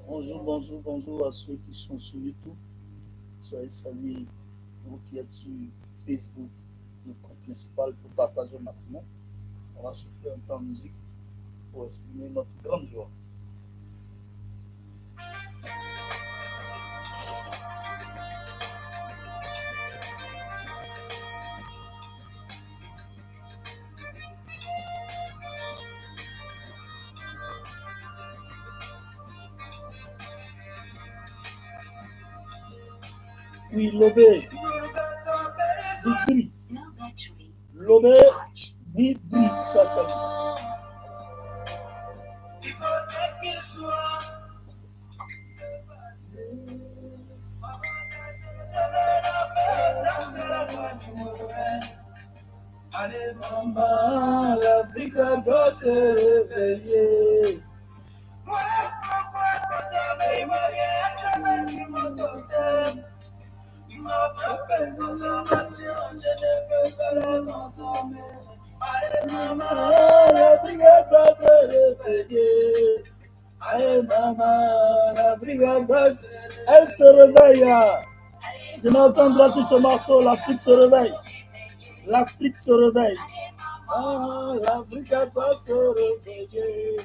Bonjour, bonjour, bonjour à ceux qui sont sur YouTube. Soyez salués, vous qui êtes sur Facebook, le compte principal pour partager au maximum. On va souffler un temps de musique pour exprimer notre grande joie. Oui, Lobé, Bibri, Lobé, Bibri, sois salué. Allez, maman, la brigade doit se réveiller. Allez, maman, la brigade doit se réveiller. Allez, maman, la brigade doit se réveiller. Elle se réveille. Je n'entendrai sur ce morceau, l'Afrique se réveille. L'Afrique se réveille. Ah, l'Afrique doit se réveiller.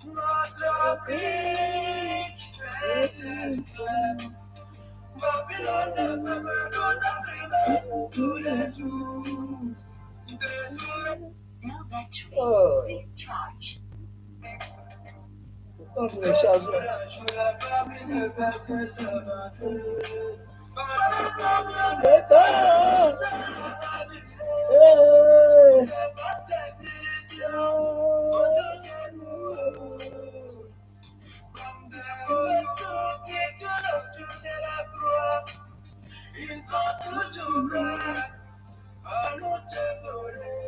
Notre Afrique est extrême. Babylone ne peut nous imprimer tous les jours. Oh. Pourtant, je vais charger.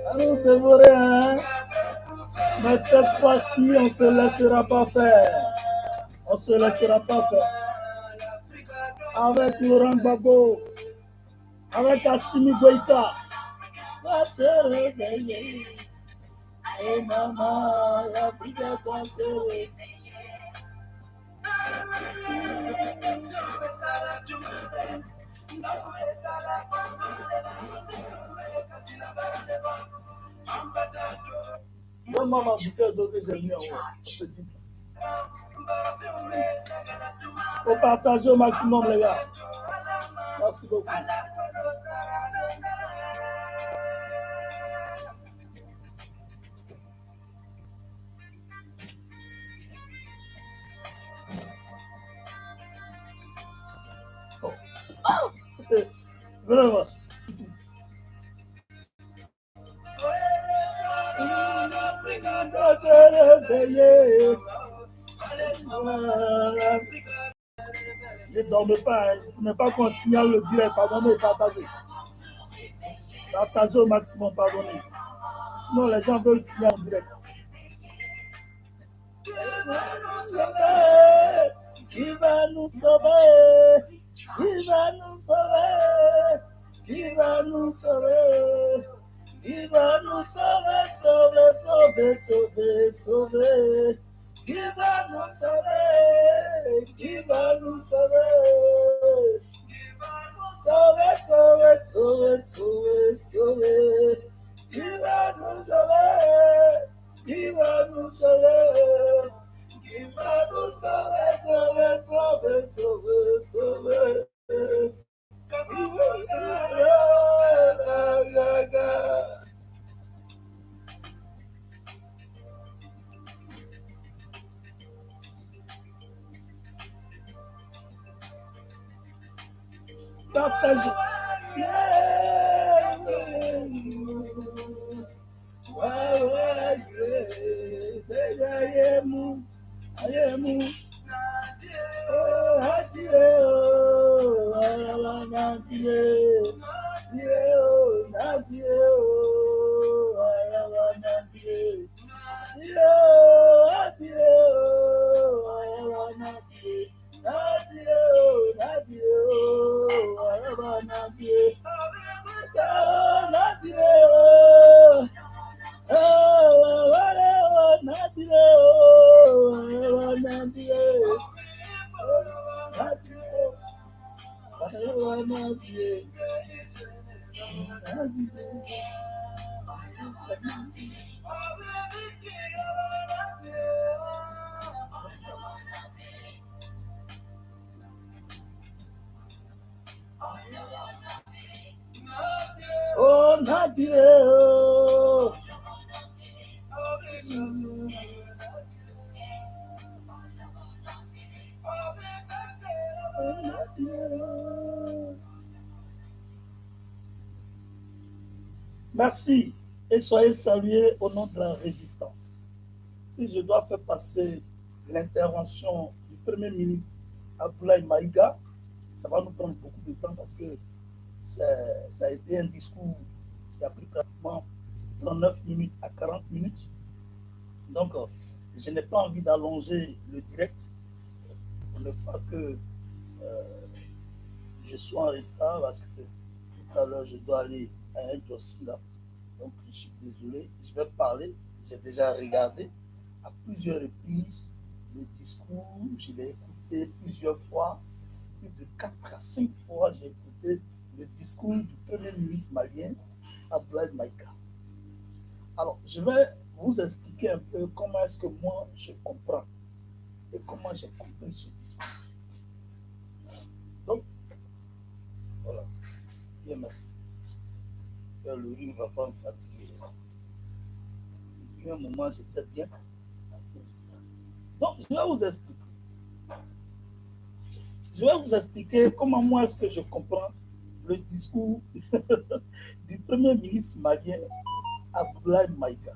À nous dévorer, hein? Mais cette fois-ci, on ne se laissera pas faire. On ne se laissera pas faire. Avec Laurent Gbagbo, avec Assimi Goïta, va se réveiller. Et maman, la brigade va se réveiller. Donne-moi ma bouteille d'eau que j'ai mis en haut. Faut partager au maximum, les gars. Merci beaucoup. Vraiment. Ne dormez pas, ne pas qu'on signale le direct. Pardonnez, partagez. Partagez au maximum, pardonnez. Sinon, les gens veulent signaler en direct. Qui va nous sauver? Qui va nous sauver? Qui va nous sauver? Qui va nous sauver, sauver, sauver, sauver, sauver? Qui va nous sauver? Qui va nous sauver? Sauver, sauver, sauver, sauver, sauver. Qui va nous sauver? Qui va nous sauver? Qui va nous sauver, sauver, sauver, sauver, sauver. Partage. Oh, Nadia. Merci et soyez salués au nom de la résistance. Si je dois faire passer l'intervention du Premier ministre Abdoulaye Maïga, ça va nous prendre beaucoup de temps parce que ça a été un discours qui a pris pratiquement 39 minutes à 40 minutes. Donc, je n'ai pas envie d'allonger le direct pour ne pas que je sois en retard parce que tout à l'heure, je dois aller à un dossier là. Donc, je suis désolé. Je vais parler. J'ai déjà regardé à plusieurs reprises le discours. Je l'ai écouté plusieurs fois. Plus de 4 à 5 fois, j'ai écouté le discours du Premier ministre malien, Abdoulaye Maïga. Alors, je vais vous expliquer un peu comment est-ce que moi, je comprends et comment j'ai compris ce discours. Donc, voilà. Bien, merci. Le riz ne va pas me fatiguer. Depuis un moment, j'étais bien. Donc, je vais vous expliquer. Je vais vous expliquer comment moi est-ce que je comprends le discours du Premier ministre malien, Abdoulaye Maïga.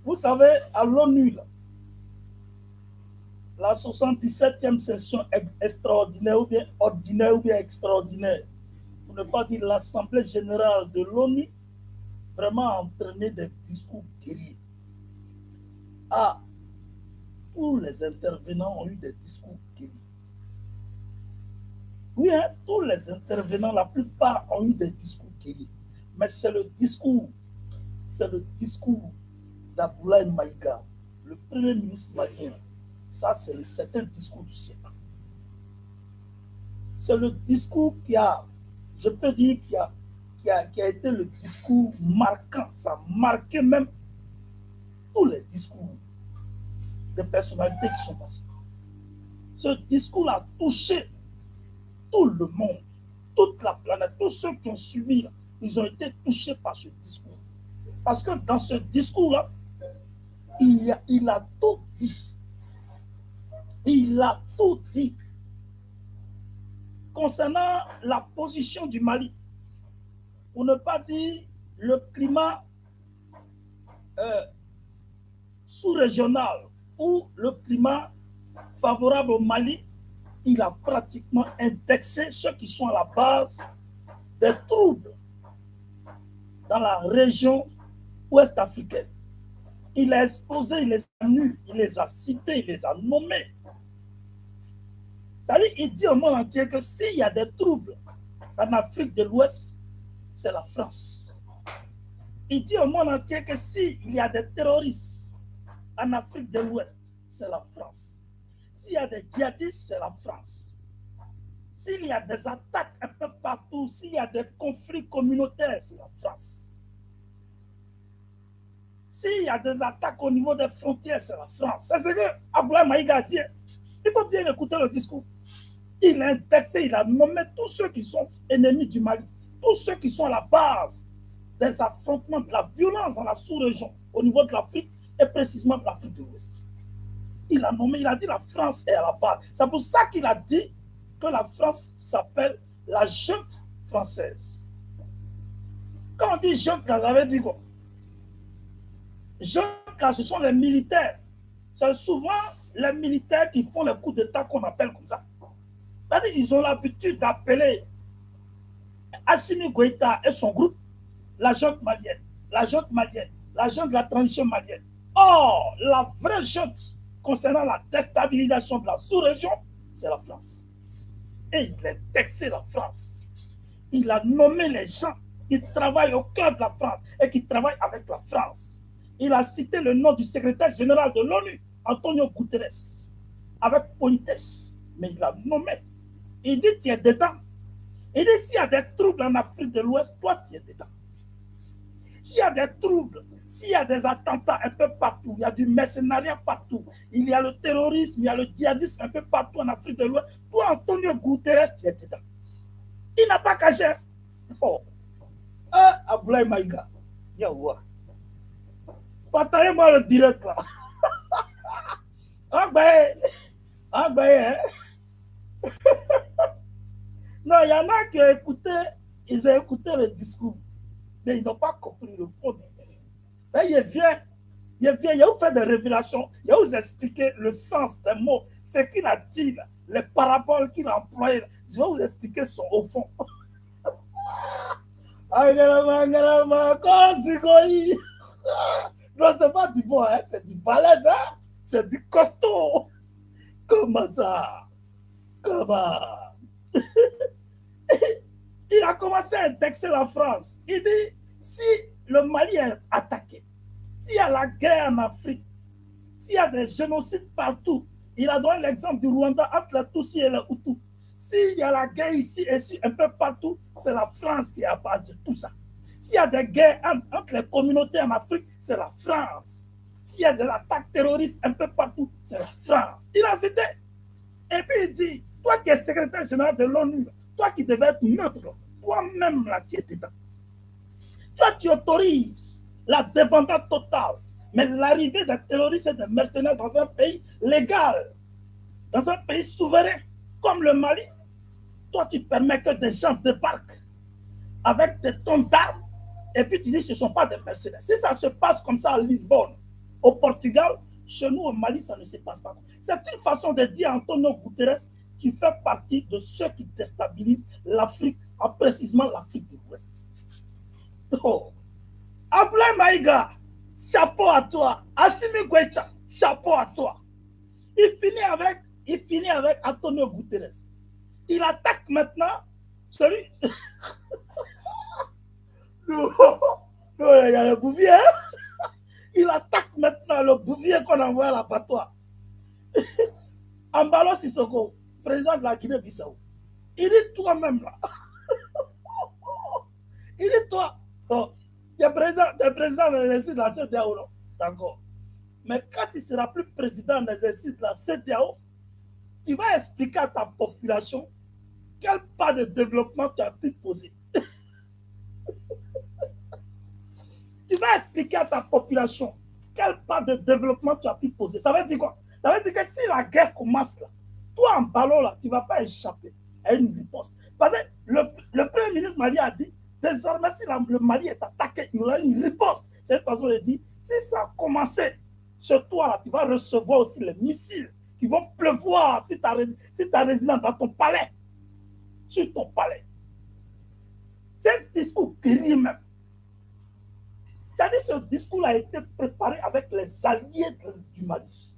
Vous savez, à l'ONU, la 77e session extraordinaire ou bien ordinaire ou bien extraordinaire, pour ne pas dire l'Assemblée générale de l'ONU, vraiment a entraîné des discours guerriers. Ah, tous les intervenants ont eu des discours guerriers. Oui, hein, tous les intervenants, la plupart ont eu des discours guerriers. Mais c'est le discours d'Abdoulaye Maïga, le Premier ministre malien. Ça, c'est un discours du siècle. C'est le discours je peux dire, qui a été le discours marquant. Ça a marqué même tous les discours des personnalités qui sont passées. Ce discours a touché tout le monde, toute la planète, tous ceux qui ont suivi, ils ont été touchés par ce discours. Parce que dans ce discours-là, il a tout dit. Il a tout dit concernant la position du Mali. Pour ne pas dire le climat sous-régional ou le climat favorable au Mali, il a pratiquement indexé ceux qui sont à la base des troubles dans la région ouest africaine. Il a exposé, il les a nus, il les a cités, il les a nommés. C'est-à-dire, il dit au monde entier que s'il y a des troubles en Afrique de l'Ouest, c'est la France. Il dit au monde entier que s'il y a des terroristes en Afrique de l'Ouest, c'est la France. S'il y a des djihadistes, c'est la France. S'il y a des attaques un peu partout, s'il y a des conflits communautaires, c'est la France. S'il y a des attaques au niveau des frontières, c'est la France. C'est ce que Abdoulaye Maïga a dit. Il faut bien écouter le discours. Il a indexé, il a nommé tous ceux qui sont ennemis du Mali, tous ceux qui sont à la base des affrontements, de la violence dans la sous-région, au niveau de l'Afrique, et précisément de l'Afrique de l'Ouest. Il a nommé, il a dit la France est à la base. C'est pour ça qu'il a dit que la France s'appelle la junte française. Quand on dit junte, ça veut dire quoi? Junte, ce sont les militaires. C'est souvent les militaires qui font les coups d'État qu'on appelle comme ça. Ils ont l'habitude d'appeler Assimi Goïta et son groupe la junte malienne, la junte malienne, la junte de la transition malienne. Or, la vraie junte concernant la déstabilisation de la sous-région, c'est la France. Et il a texté la France. Il a nommé les gens qui travaillent au cœur de la France et qui travaillent avec la France. Il a cité le nom du secrétaire général de l'ONU, Antonio Guterres, avec politesse. Mais il a nommé. Il dit, tu es dedans. Il dit, s'il y a des troubles en Afrique de l'Ouest, toi, tu es dedans. S'il y a des troubles, s'il y a des attentats un peu partout, il y a du mercenariat partout, il y a le terrorisme, il y a le djihadisme un peu partout en Afrique de l'Ouest, toi, Antonio Guterres, tu es dedans. Il n'a pas caché. Oh. Abdoulaye Maïga. Yaouah. Partagez-moi le direct là. Ah ben, hein. Non, il y en a qui ont écouté, ils ont écouté le discours, mais ils n'ont pas compris le fond du discours. Et il vient, il vous fait des révélations, il va vous expliquer le sens des mots, ce qu'il a dit, là, les paraboles qu'il a employées. Je vais vous expliquer son au fond. Non, c'est pas du bon, hein? C'est du balèze, hein? C'est du costaud. Comment ça? Comment? Il a commencé à indexer la France. Il dit, si le Mali est attaqué, s'il y a la guerre en Afrique, s'il y a des génocides partout, il a donné l'exemple du Rwanda entre les Tutsis et les Hutus. S'il y a la guerre ici et ici, un peu partout, c'est la France qui est à base de tout ça. S'il y a des guerres entre les communautés en Afrique, c'est la France. S'il y a des attaques terroristes un peu partout, c'est la France. Il a cité. Et puis il dit, toi qui es secrétaire général de l'ONU, toi qui devais être neutre, toi-même là, tu es dedans. Toi, tu autorises la dépendance totale, mais l'arrivée des terroristes et des mercenaires dans un pays légal, dans un pays souverain, comme le Mali, toi, tu permets que des gens débarquent avec des tonnes d'armes, et puis tu dis que ce ne sont pas des mercenaires. Si ça se passe comme ça à Lisbonne, au Portugal, chez nous au Mali, ça ne se passe pas. C'est une façon de dire à Antonio Guterres, tu fais partie de ceux qui déstabilisent l'Afrique, précisément l'Afrique de l'Ouest. Oh. Abdoulaye Maïga, chapeau à toi. Assimi Goïta, chapeau à toi. Il finit avec Antonio Guterres. Il attaque maintenant celui... non, il y a le bouvier. Il attaque maintenant le bouvier qu'on envoie à l'abattoir. Ambalo Sissoko, président de la Guinée-Bissau. Il dit toi-même là. Il dit toi. Oh, tu es président de l'exercice de la CEDEAO, non? D'accord. Mais quand tu ne seras plus président de l'exercice de la CEDEAO, tu vas expliquer à ta population quel pas de développement tu as pu poser. Tu vas expliquer à ta population quel pas de développement tu as pu poser. Ça veut dire quoi? Ça veut dire que si la guerre commence là, toi en ballon là, tu ne vas pas échapper à une riposte. Parce que le Premier ministre Mali a dit, désormais si le Mali est attaqué, il y aura une riposte. C'est une façon de dire, si ça a commencé sur toi là, tu vas recevoir aussi les missiles qui vont pleuvoir si tu as résident dans ton palais, sur ton palais. C'est un discours guerrier même. C'est-à-dire que ce discours a été préparé avec les alliés du Mali.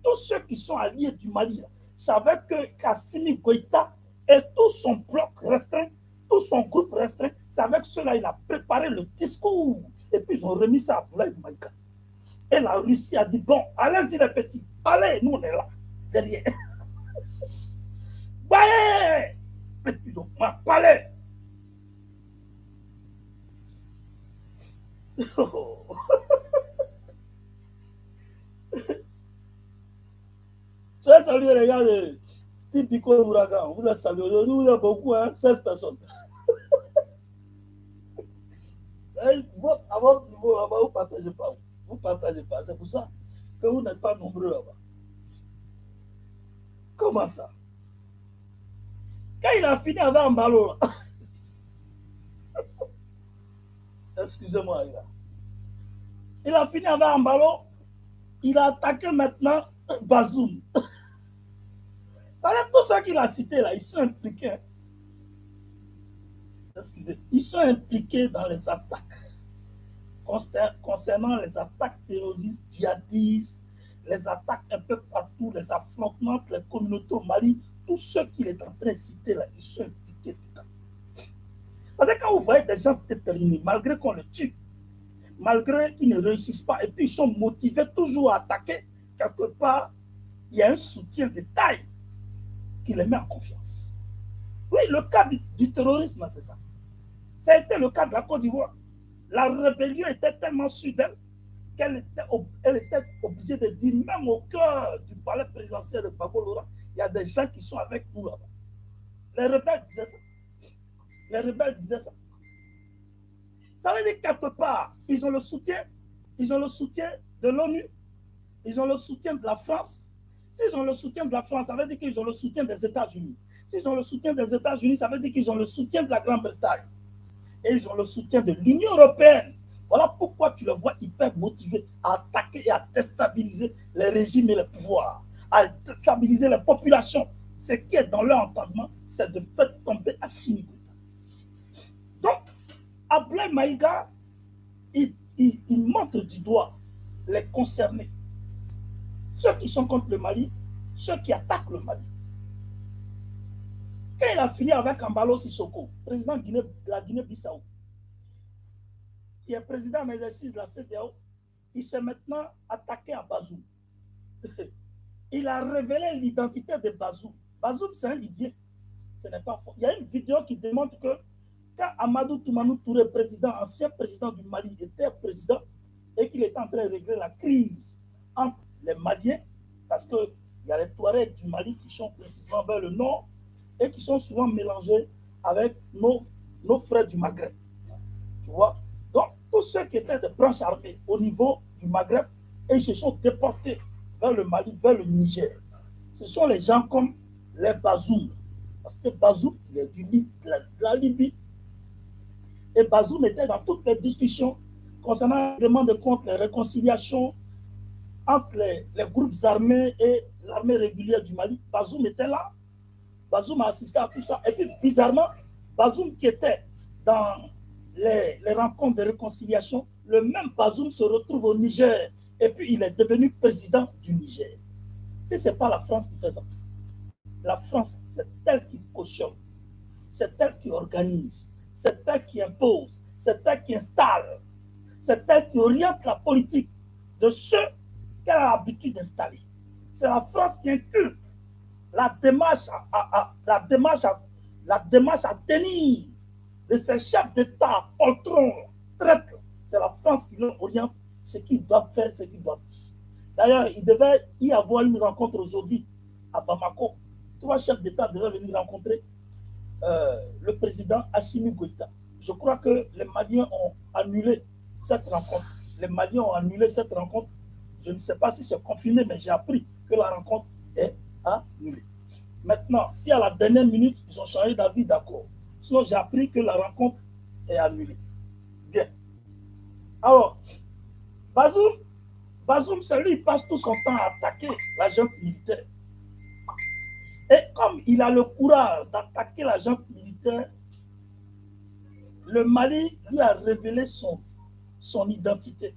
Tous ceux qui sont alliés du Mali savaient que Assimi Goïta et tout son bloc restreint, tout son groupe restreint, savaient que cela, il a préparé le discours. Et puis ils ont remis ça à Abdoulaye Maïga. Et la Russie a dit, bon, allez-y les petits, allez, nous on est là, derrière. Ouais. Et puis donc, ma palais. Je vais saluer les gars de Steve Pico Ouragan. Vous êtes salués. Aujourd'hui, vous êtes beaucoup, hein, 16 personnes. À votre niveau, là-bas, vous ne partagez pas. Vous ne partagez pas. C'est pour ça que vous n'êtes pas nombreux là-bas. Comment ça? Quand il a fini avec Ambalo, excusez-moi, les gars. Il a fini avec Ambalo, il a attaqué maintenant Bazoum. Tout ce qu'il a cité là, ils sont impliqués. Excusez, ils sont impliqués dans les attaques. Concernant les attaques terroristes, djihadistes, les attaques un peu partout, les affrontements entre les communautés au Mali, tous ceux qu'il est en train de citer là, ils sont impliqués dedans. Parce que quand vous voyez des gens déterminés, malgré qu'on les tue, malgré qu'ils ne réussissent pas, et puis ils sont motivés toujours à attaquer, quelque part, il y a un soutien de taille qui les met en confiance. Oui, le cas du terrorisme, c'est ça. Ça a été le cas de la Côte d'Ivoire. La rébellion était tellement sûre d'elle qu'elle était obligée de dire, même au cœur du palais présidentiel de Gbagbo Laurent, il y a des gens qui sont avec nous là-bas. Les rebelles disaient ça. Les rebelles disaient ça. Ça veut dire quelque part, ils ont le soutien de l'ONU, ils ont le soutien de la France. S'ils ont le soutien de la France, ça veut dire qu'ils ont le soutien des États-Unis. S'ils ont le soutien des États-Unis, ça veut dire qu'ils ont le soutien de la Grande-Bretagne. Et ils ont le soutien de l'Union européenne. Voilà pourquoi tu les vois hyper motivés à attaquer et à déstabiliser les régimes et les pouvoirs, à déstabiliser les populations. Ce qui est dans leur entendement, c'est de faire tomber Assimi Goïta. Donc, Abdoulaye Maïga, il montre du doigt les concernés. Ceux qui sont contre le Mali, ceux qui attaquent le Mali. Quand il a fini avec Embalo Sissoko, président de la Guinée-Bissau, qui est président en exercice de la CEDEAO, il s'est maintenant attaqué à Bazoum. Il a révélé l'identité de Bazoum. Bazoum, c'est un Libyen. Ce n'est pas faux. Il y a une vidéo qui démontre que quand Amadou Toumanou Touré, ancien président du Mali, était président et qu'il était en train de régler la crise entre les Maliens, parce qu'il y a les Touaregs du Mali qui sont précisément vers le nord et qui sont souvent mélangés avec nos frères du Maghreb. Tu vois? Donc, tous ceux qui étaient des branches armées au niveau du Maghreb, et ils se sont déportés vers le Mali, vers le Niger. Ce sont les gens comme les Bazoum. Parce que Bazoum, il est de la Libye. Et Bazoum était dans toutes les discussions concernant les demandes de compte, les réconciliations entre les groupes armés et l'armée régulière du Mali. Bazoum était là. Bazoum a assisté à tout ça. Et puis, bizarrement, Bazoum qui était dans les rencontres de réconciliation, le même Bazoum se retrouve au Niger. Et puis, il est devenu président du Niger. Si ce n'est pas la France qui fait ça. La France, c'est elle qui cautionne. C'est elle qui organise. C'est elle qui impose. C'est elle qui installe. C'est elle qui oriente la politique de ceux qu'elle a l'habitude d'installer. C'est la France qui inculque la démarche à tenir de ces chefs d'État, poltrons, traîtres. C'est la France qui leur oriente ce qu'ils doivent faire, ce qu'ils doivent dire. D'ailleurs, il devait y avoir une rencontre aujourd'hui à Bamako. 3 chefs d'État devaient venir rencontrer le président Assimi Goïta. Je crois que les Maliens ont annulé cette rencontre. Les Maliens ont annulé cette rencontre. Je ne sais pas si c'est confirmé, mais j'ai appris que la rencontre est annulée. Maintenant, si à la dernière minute, ils ont changé d'avis, d'accord. Sinon, j'ai appris que la rencontre est annulée. Bien. Alors, Bazoum Bazoum, c'est lui, il passe tout son temps à attaquer la junte militaire. Et comme il a le courage d'attaquer la junte militaire, le Mali lui a révélé son identité.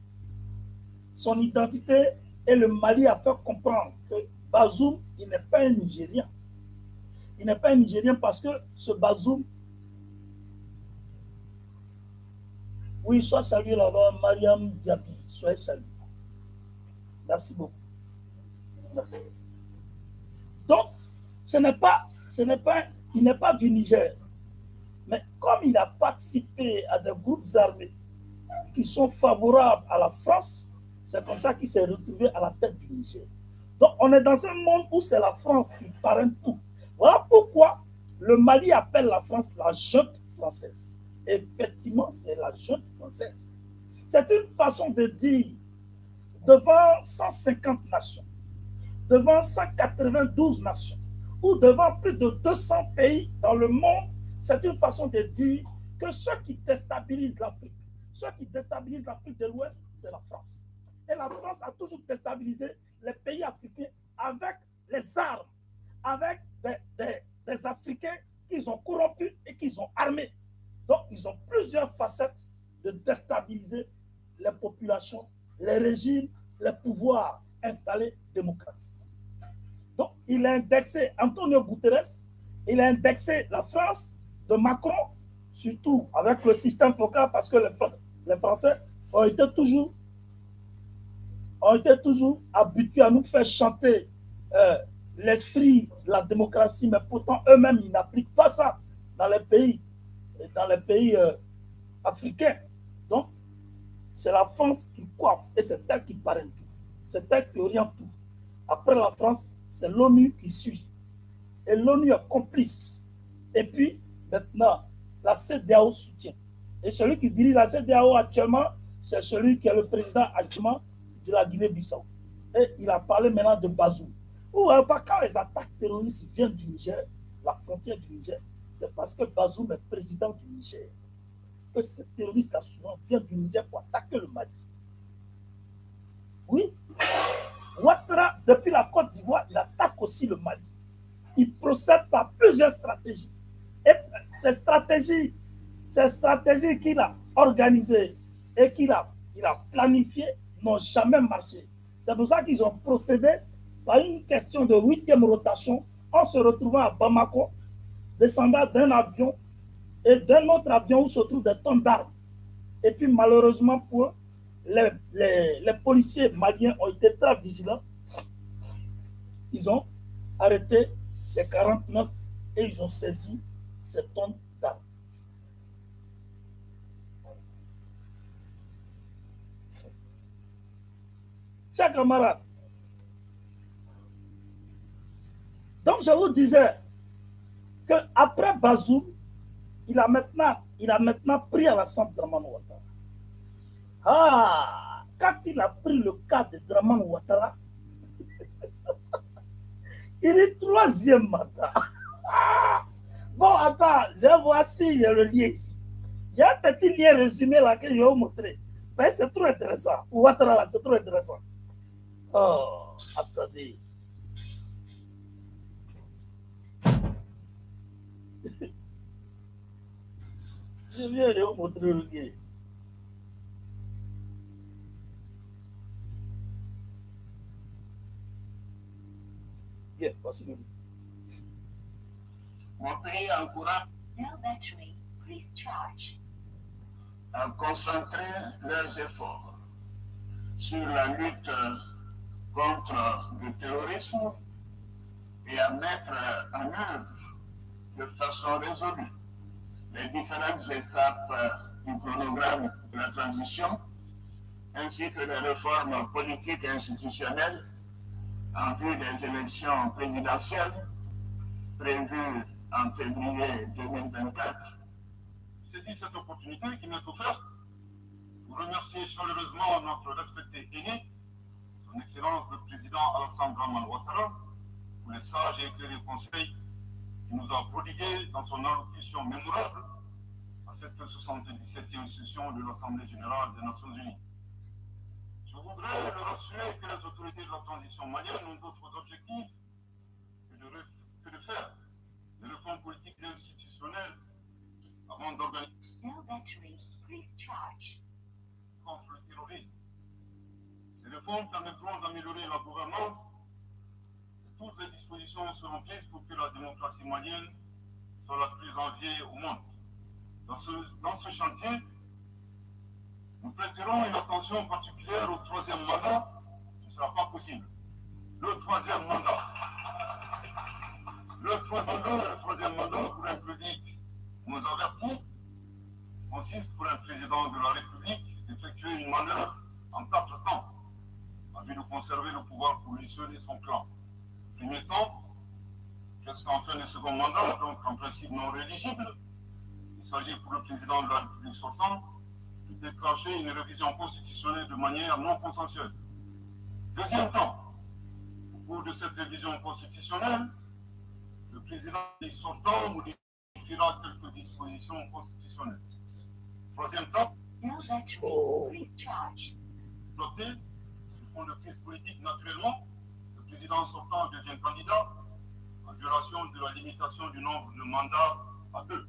Son identité, et le Mali a fait comprendre que Bazoum, il n'est pas un Nigérien. Il n'est pas un Nigérien parce que ce Bazoum, oui, soit salué là-bas, Mariam Diaby, soyez salué. Merci beaucoup. Merci. Donc, il n'est pas du Niger. Mais comme il a participé à des groupes armés qui sont favorables à la France, c'est comme ça qu'il s'est retrouvé à la tête du Niger. Donc, on est dans un monde où c'est la France qui parraine tout. Voilà pourquoi le Mali appelle la France la junte française. Effectivement, c'est la junte française. C'est une façon de dire devant 150 nations, devant 192 nations, ou devant plus de 200 pays dans le monde, c'est une façon de dire que ceux qui déstabilisent l'Afrique, ceux qui déstabilisent l'Afrique de l'Ouest, c'est la France. Et la France a toujours déstabilisé les pays africains avec les armes, avec des Africains qu'ils ont corrompus et qu'ils ont armés. Donc, ils ont plusieurs facettes de déstabiliser les populations, les régimes, les pouvoirs installés démocratiques. Donc, il a indexé Antonio Guterres, il a indexé la France de Macron, surtout avec le système Poca, parce que les Français ont été toujours habitués à nous faire chanter l'esprit de la démocratie, mais pourtant eux-mêmes, ils n'appliquent pas ça dans les pays africains. Donc, c'est la France qui coiffe et c'est elle qui parraine tout. C'est elle qui oriente tout. Après la France, c'est l'ONU qui suit. Et l'ONU est complice. Et puis, maintenant, la CEDEAO soutient. Et celui qui dirige la CEDEAO actuellement, c'est celui qui est le président actuellement de la Guinée-Bissau. Et il a parlé maintenant de Bazoum. Ou pas quand les attaques terroristes viennent du Niger, la frontière du Niger, c'est parce que Bazoum est président du Niger. Que ces terroristes-là souvent viennent du Niger pour attaquer le Mali. Oui, Ouattara, depuis la Côte d'Ivoire, il attaque aussi le Mali. Il procède par plusieurs stratégies. Et ces stratégies qu'il a organisées et qu'il a planifiées n'ont jamais marché. C'est pour ça qu'ils ont procédé par une question de 8e rotation en se retrouvant à Bamako, descendant d'un avion et d'un autre avion où se trouvent des tonnes d'armes. Et puis malheureusement pour eux, les policiers maliens ont été très vigilants. Ils ont arrêté ces 49 et ils ont saisi ces tonnes d'armes. Chers camarades, donc je vous disais qu'après Bazoum, il a maintenant pris à la centre Draman Ouattara. Ah, quand il a pris le cas de Draman Ouattara, il est 3e mandat. Ah, bon, attends, je vois s'il y a le lien ici. Il y a un petit lien résumé là que je vais vous montrer. Mais c'est trop intéressant. Ouattara là, c'est trop intéressant. Oh, attendez. Je viens de vous montrer le lien. Bien, voici le lien. Mon pays encourage à concentrer leurs efforts sur la lutte contre le terrorisme et à mettre en œuvre de façon résolue les différentes étapes du chronogramme de la transition, ainsi que les réformes politiques et institutionnelles en vue des élections présidentielles prévues en février 2024. Saisis cette opportunité qui m'est offerte pour remercier chaleureusement notre respecté aîné, son Excellence le Président Alassane Draman Ouattara, pour les sages et éclairés conseils qu'il nous a prodigués dans son allocution mémorable à cette 77e session de l'Assemblée générale des Nations Unies. Je voudrais le rassurer que les autorités de la transition malienne ont d'autres objectifs que de faire des réformes politiques et institutionnelles avant d'organiser contre le terrorisme. Ces réformes permettront d'améliorer la gouvernance et toutes les dispositions seront prises pour que la démocratie malienne soit la plus enviée au monde. Dans ce chantier, nous prêterons une attention particulière au troisième mandat qui ne sera pas possible. Le troisième mandat. Le troisième mandat pour un public nous avertit consiste pour un président de la République d'effectuer une manœuvre en 4 temps, en vue de conserver le pouvoir pour lui seul et son clan. Premier temps, jusqu'en fin de second mandat, donc en principe non rééligible, il s'agit pour le président de la République sortant de déclencher une révision constitutionnelle de manière non consensuelle. Deuxième temps, au cours de cette révision constitutionnelle, le président sortant modifiera quelques dispositions constitutionnelles. Troisième temps, bloqué sur le fond de crise politique naturellement, le président sortant devient candidat en violation de la limitation du nombre de mandats à 2.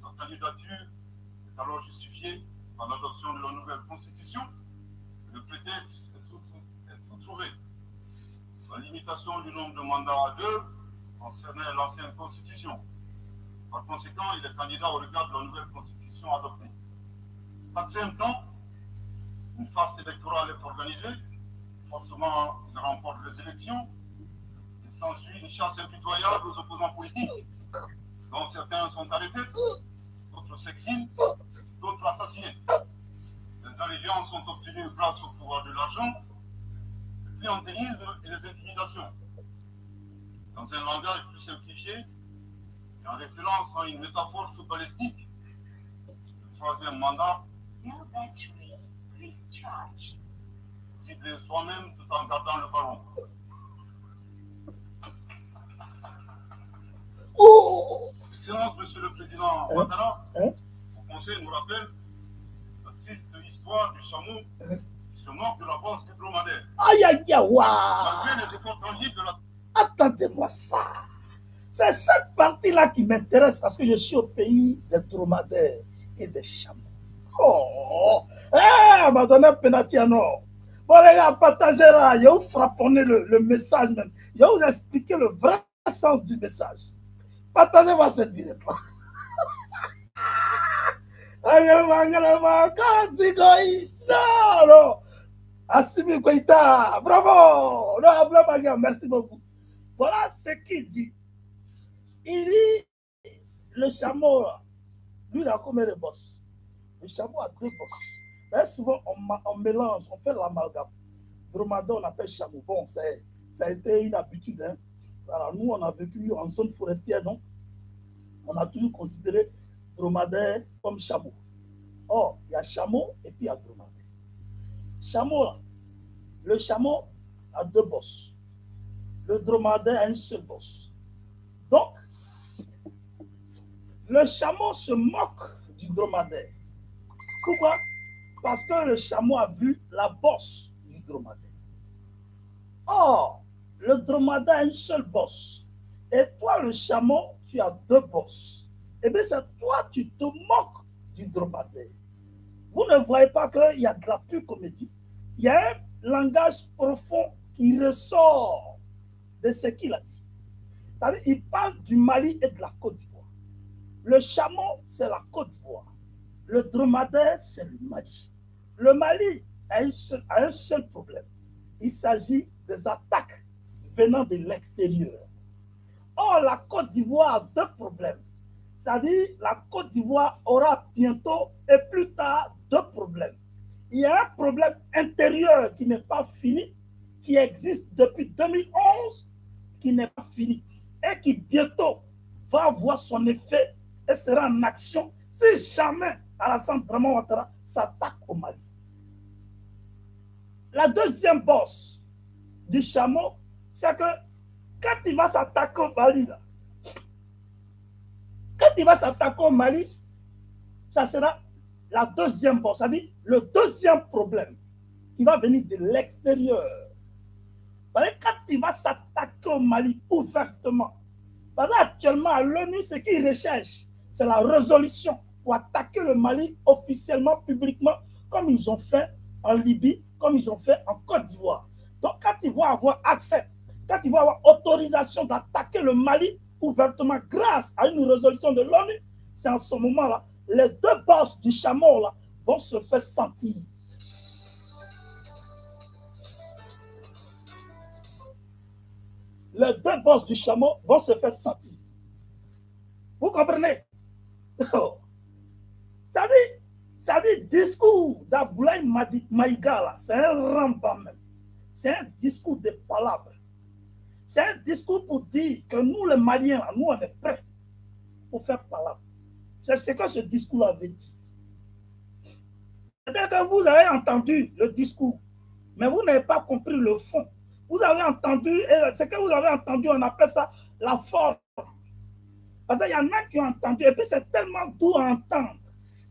Sa candidature est alors justifiée par l'adoption de la nouvelle constitution. Le prétexte est tout trouvé. La limitation du nombre de mandats à 2 concernait l'ancienne constitution. Par conséquent, il est candidat au regard de la nouvelle constitution adoptée. Quatrième temps, une farce électorale est organisée. Forcément, il remporte les élections. Il s'ensuit une chasse impitoyable aux opposants politiques, dont certains sont arrêtés, d'autres s'exilent, d'autres assassinés. Les allégeances sont obtenues grâce au pouvoir de l'argent, le clientélisme et les intimidations. Dans un langage plus simplifié, et en référence à une métaphore footballistique, le troisième mandat, cibler soi-même tout en gardant le ballon. Excellence, Monsieur le Président Ouattara, le Conseil nous rappelle la triste histoire du chameau qui se moque de la bosse du dromadaire. Aïe, aïe, aïe, waouh. Malgré les efforts tangibles de la... Attendez-moi ça. C'est cette partie-là qui m'intéresse parce que je suis au pays des dromadaires et des chameaux. Oh, on m'a donné un penalty à nord. Bon, les gars, partagez là. Je vais vous frapponner le message même. Je vais vous expliquer le vrai sens du message. Partagez-moi cette direct-là. Non. Assimi Goïta, bravo. Non, merci beaucoup. Voilà ce qu'il dit. Il dit, le chameau, lui, il a combien de bosses? Le chameau a 2 bosses. Mais souvent, on mélange, on fait l'amalgame. Dromadaire, on appelle chameau. Bon, ça a été une habitude. Hein. Alors, nous, on a vécu en zone forestière, donc on a toujours considéré dromadaire comme chameau. Or, il y a chameau et puis il y a dromadaire. Chameau, le chameau a 2 bosses. Le dromadaire a une seule bosse. Donc, le chameau se moque du dromadaire. Pourquoi? Parce que le chameau a vu la bosse du dromadaire. Or, le dromadaire a une seule bosse. Et toi, le chameau, tu as 2 bosses. Eh bien, c'est toi, tu te moques du dromadaire. Vous ne voyez pas qu'il y a de la pure comédie. Il y a un langage profond qui ressort de ce qu'il a dit. C'est-à-dire, il parle du Mali et de la Côte d'Ivoire. Le chameau, c'est la Côte d'Ivoire. Le dromadaire, c'est le Mali. Le Mali a un seul problème. Il s'agit des attaques venant de l'extérieur. Or, la Côte d'Ivoire a 2 problèmes. C'est-à-dire, la Côte d'Ivoire aura bientôt et plus tard 2 problèmes. Il y a un problème intérieur qui n'est pas fini, qui existe depuis 2011, qui n'est pas fini, et qui bientôt va avoir son effet et sera en action si jamais Alassane Draman Ouattara s'attaque au Mali. La deuxième bosse du chameau, c'est que quand il va s'attaquer au Mali, ça sera la deuxième bosse, c'est-à-dire le deuxième problème. qui va venir de l'extérieur. Quand il va s'attaquer au Mali ouvertement, parce qu'actuellement à l'ONU, ce qu'ils recherchent, c'est la résolution pour attaquer le Mali officiellement, publiquement, comme ils ont fait en Libye, comme ils ont fait en Côte d'Ivoire. Donc quand ils vont avoir accès, quand ils vont avoir autorisation d'attaquer le Mali ouvertement grâce à une résolution de l'ONU, c'est en ce moment-là, les deux bosses du chameau là, vont se faire sentir. Les deux bosses du chameau vont se faire sentir. Vous comprenez? Ça dit discours d'Abdoulaye Maïga, c'est un rambam même. C'est un discours de palabres. C'est un discours pour dire que nous, les Maliens, là, nous, on est prêts pour faire palabre. C'est ce que ce discours avait dit. C'est-à-dire que vous avez entendu le discours, mais vous n'avez pas compris le fond. Vous avez entendu, et ce que vous avez entendu, on appelle ça la forme. Parce qu'il y en a qui ont entendu, et puis c'est tellement doux à entendre.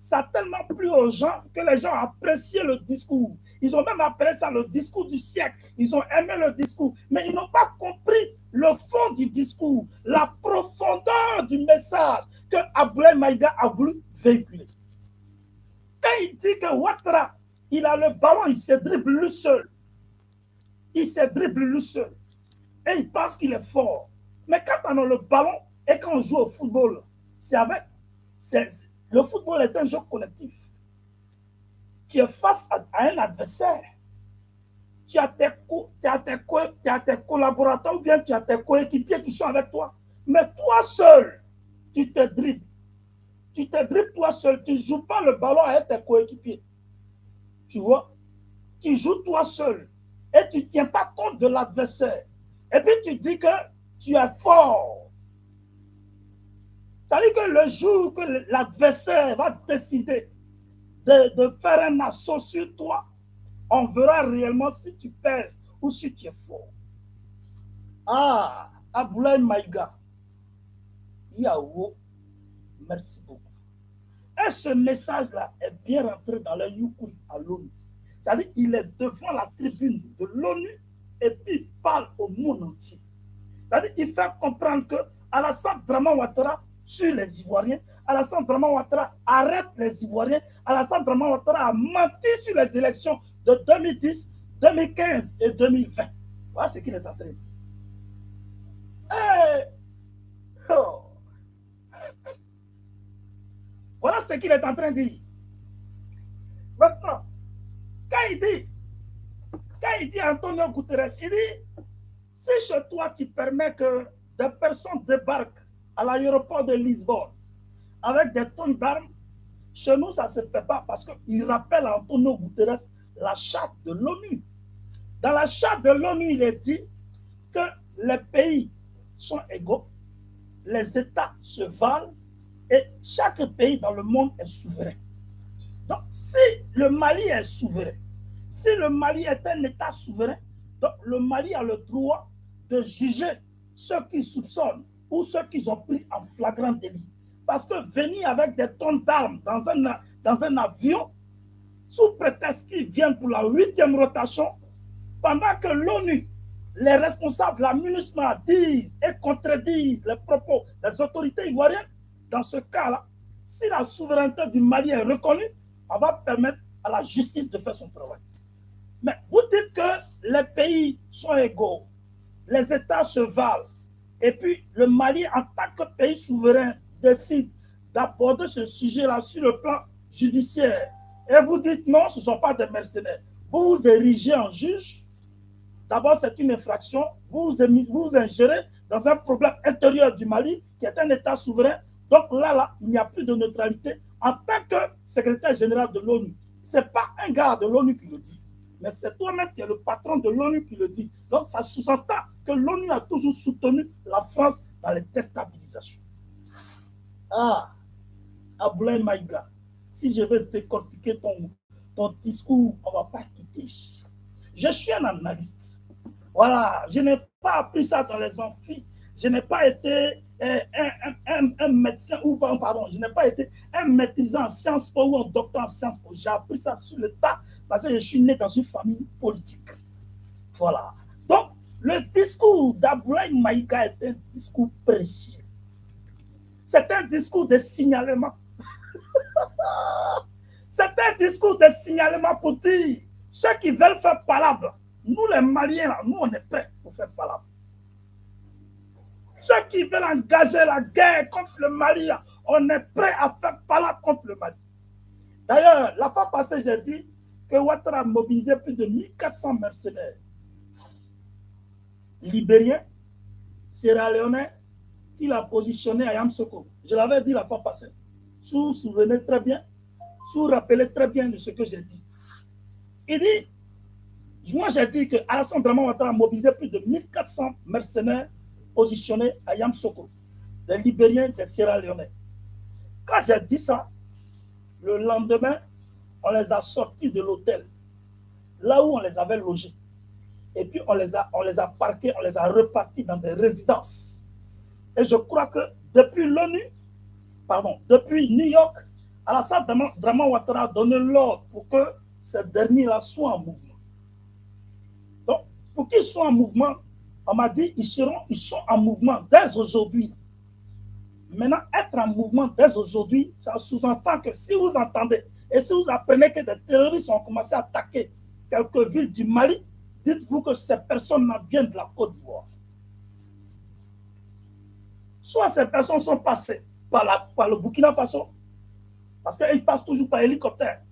Ça a tellement plu aux gens que les gens appréciaient le discours. Ils ont même appelé ça le discours du siècle. Ils ont aimé le discours, mais ils n'ont pas compris le fond du discours, la profondeur du message que Abdoulaye Maïga a voulu véhiculer. Quand il dit que Ouattara, il a le ballon, il se dribble lui seul. Il se dribble lui seul. Et il pense qu'il est fort. Mais quand on a le ballon et quand on joue au football, c'est avec... Le football est un jeu collectif. Tu es face à un adversaire. Tu as tes collaborateurs ou bien tu as tes coéquipiers qui sont avec toi. Mais toi seul, tu te dribbles. Tu te dribbles toi seul. Tu ne joues pas le ballon avec tes coéquipiers. Tu vois? Tu joues toi seul. Et tu ne tiens pas compte de l'adversaire. Et puis tu dis que tu es fort. Ça veut dire que le jour que l'adversaire va décider de faire un assaut sur toi, on verra réellement si tu pèses ou si tu es fort. Ah, Abdoulaye Maïga, Yahoo, merci beaucoup. Et ce message-là est bien rentré dans le Yukuri à l'ONU. C'est-à-dire qu'il est devant la tribune de l'ONU et puis il parle au monde entier. C'est-à-dire qu'il fait comprendre que Alassane Draman Ouattara sur les Ivoiriens, Alassane Draman Ouattara arrête les Ivoiriens, Alassane Draman Ouattara a menti sur les élections de 2010, 2015 et 2020. Voilà ce qu'il est en train de dire. Hey! Oh! Voilà ce qu'il est en train de dire. Maintenant, quand il dit Antonio Guterres, il dit, si chez toi tu permets que des personnes débarquent à l'aéroport de Lisbonne avec des tonnes d'armes, chez nous, ça ne se fait pas parce qu'il rappelle à Antonio Guterres la charte de l'ONU. Dans la charte de l'ONU, il est dit que les pays sont égaux, les États se valent et chaque pays dans le monde est souverain. Donc, si le Mali est souverain, si le Mali est un État souverain, donc le Mali a le droit de juger ceux qui soupçonnent ou ceux qui ont pris en flagrant délit. Parce que venir avec des tonnes d'armes dans un avion, sous prétexte qu'ils viennent pour la 8e rotation, pendant que l'ONU, les responsables de la MINUSMA disent et contredisent les propos des autorités ivoiriennes, dans ce cas-là, si la souveraineté du Mali est reconnue, on va permettre à la justice de faire son travail. Mais vous dites que les pays sont égaux, les États se valent, et puis le Mali, en tant que pays souverain, décide d'aborder ce sujet-là sur le plan judiciaire. Et vous dites non, ce ne sont pas des mercenaires. Vous vous érigez en juge. D'abord, c'est une infraction. Vous vous ingérez dans un problème intérieur du Mali, qui est un État souverain. Donc là, il n'y a plus de neutralité. En tant que secrétaire général de l'ONU, ce n'est pas un gars de l'ONU qui le dit, mais c'est toi-même qui es le patron de l'ONU qui le dit. Donc ça sous-entend que l'ONU a toujours soutenu la France dans les déstabilisations. Ah, Abdoulaye Maïga, si je veux décortiquer ton discours, on ne va pas quitter. Je suis un analyste. Voilà, je n'ai pas appris ça dans les amphis. Je n'ai pas été un un médecin, ou pardon, je n'ai pas été un maîtrisant en sciences po ou un docteur en sciences po. J'ai appris ça sur le tas parce que je suis né dans une famille politique. Voilà. Donc, le discours d'Abdoulaye Maïga est un discours précieux. C'est un discours de signalement. C'est un discours de signalement pour dire ceux qui veulent faire palabre. Nous, les Maliens, nous, on est prêts pour faire palabre. Ceux qui veulent engager la guerre contre le Mali, on est prêts à faire palabre contre le Mali. D'ailleurs, la fois passée, j'ai dit que Ouattara a mobilisé plus de 1400 mercenaires libériens, sierra-léonais, qu'il a positionné à Yamoussoukro. Je l'avais dit la fois passée. Si vous vous souvenez très bien, si vous vous rappelez très bien de ce que j'ai dit. Il dit, moi j'ai dit que Alassane Draman Ouattara a mobilisé plus de 1400 mercenaires positionnés à Yamoussoukro, des Libériens, des Sierra-Léonais. Quand j'ai dit ça, le lendemain, on les a sortis de l'hôtel, là où on les avait logés. Et puis on les a parqués, on les a repartis dans des résidences. Et je crois que depuis depuis New York, Alassane Draman Ouattara a donné l'ordre pour que ces derniers-là soient en mouvement. Donc, pour qu'ils soient en mouvement, on m'a dit ils sont en mouvement dès aujourd'hui. Maintenant, être en mouvement dès aujourd'hui, ça sous-entend que si vous entendez et si vous apprenez que des terroristes ont commencé à attaquer quelques villes du Mali, dites-vous que ces personnes-là viennent de la Côte d'Ivoire. Soit ces personnes sont passées par le Burkina Faso, parce qu'ils passent toujours par hélicoptère,